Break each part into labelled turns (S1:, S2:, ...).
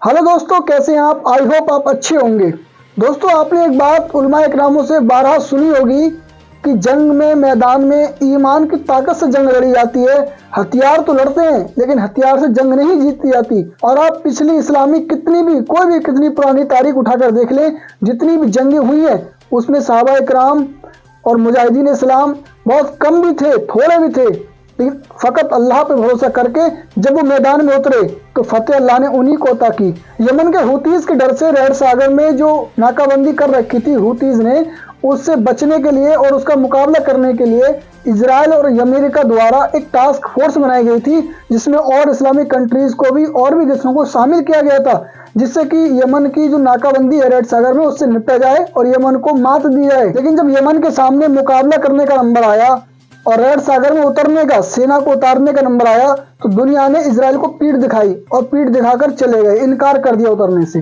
S1: Hello दोस्तों, कैसे हैं आप? आई होप आप अच्छे होंगे। दोस्तों, आपने एक बात उलमा इकरामों से बारहा सुनी होगी कि जंग में, मैदान में ईमान की ताकत से जंग लड़ी जाती है। हथियार तो लड़ते हैं लेकिन हथियार से जंग नहीं जीती जाती। और आप पिछली इस्लामिक कितनी पुरानी तारीख उठाकर देख लें, जितनी भी जंगें हुई हैं उसमें सहाबा इकराम और मुजाहिदीन इस्लाम बहुत कम भी थे, थोड़े भी थे, लेकिन फ़कत अल्लाह पे भरोसा करके जब वो मैदान में उतरे तो फतेह अल्लाह ने उन्हीं को अता की। यमन के हुतीज़ के डर से रेड सागर में जो नाकाबंदी कर रखी थी हुतीज़ ने, उससे बचने के लिए और उसका मुकाबला करने के लिए इजराइल और अमेरिका द्वारा एक टास्क फोर्स बनाई गई थी, जिसमें और इस्लामिक कंट्रीज़ को भी और भी देशों को शामिल किया गया था, जिससे कि यमन की जो नाकाबंदी है रेड सागर में उससे निपटा जाए और यमन को मात दी जाए। लेकिन जब यमन के सामने मुकाबला करने का नंबर आया और रेड सागर में उतरने का, सेना को उतारने का नंबर आया, तो दुनिया ने इजराइल को पीठ दिखाई और पीठ दिखाकर चले गए, इनकार कर दिया उतरने से।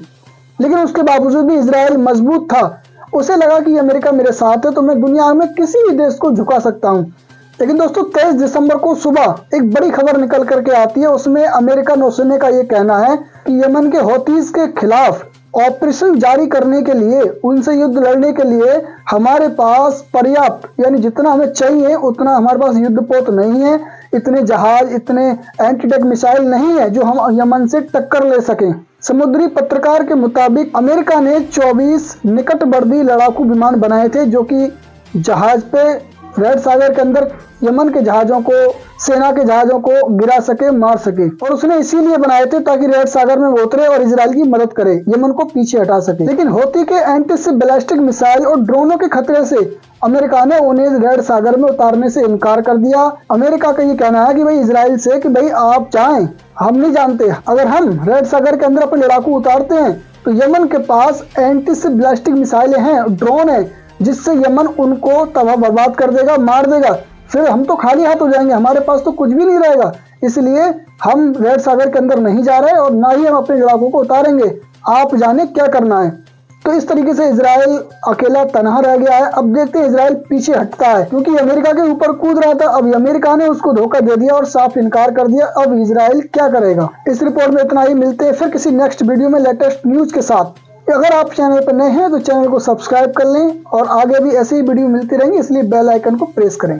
S1: लेकिन उसके बावजूद भी इजराइल मजबूत था। उसे लगा कि अमेरिका मेरे साथ है तो मैं दुनिया में किसी भी देश को झुका सकता हूँ। लेकिन दोस्तों, 23 दिसंबर को सुबह एक बड़ी खबर निकल करके आती है। उसमें अमेरिका नौसेना का ये कहना है कि यमन के हौतीज के खिलाफ ऑपरेशन जारी करने के लिए, उनसे युद्ध लड़ने के लिए हमारे पास पर्याप्त, यानी जितना हमें चाहिए उतना हमारे पास युद्धपोत नहीं है, इतने जहाज, इतने एंटी टैंक मिसाइल नहीं है जो हम यमन से टक्कर ले सकें। समुद्री पत्रकार के मुताबिक अमेरिका ने 24 निकटवर्ती लड़ाकू विमान बनाए थे जो कि जहाज पे रेड सागर के अंदर यमन के जहाजों को, सेना के जहाजों को गिरा सके, मार सके। और उसने इसीलिए बनाए थे ताकि रेड सागर में वो उतरे और इजराइल की मदद करे, यमन को पीछे हटा सके। लेकिन हौती के एंटी से बैलिस्टिक मिसाइल और ड्रोनों के खतरे से अमेरिका ने उन्हें रेड सागर में उतारने से इनकार कर दिया। अमेरिका का ये कहना है कि भाई इजराइल से कि भाई आप चाहें, हम नहीं जानते, अगर हम रेड सागर के अंदर अपने लड़ाकू उतारते हैं तो यमन के पास एंटी से बैलिस्टिक मिसाइलें हैं, ड्रोन है, जिससे यमन उनको तबाह बर्बाद कर देगा, मार देगा। फिर हम तो खाली हाथ हो जाएंगे, हमारे पास तो कुछ भी नहीं रहेगा। इसलिए हम रेड सागर के अंदर नहीं जा रहे और ना ही हम अपने लड़ाकों को उतारेंगे, आप जाने क्या करना है। तो इस तरीके से इजराइल अकेला तनहा रह गया है। अब देखते हैं इजराइल पीछे हटता है, क्योंकि अमेरिका के ऊपर कूद रहा था, अब अमेरिका ने उसको धोखा दे दिया और साफ इनकार कर दिया। अब इजराइल क्या करेगा? इस रिपोर्ट में इतना ही। मिलते हैं फिर किसी नेक्स्ट वीडियो में लेटेस्ट न्यूज के साथ। अगर आप चैनल पर नए हैं तो चैनल को सब्सक्राइब कर लें और आगे भी ऐसी ही वीडियो मिलती रहेंगी, इसलिए बेल आइकन को प्रेस करें।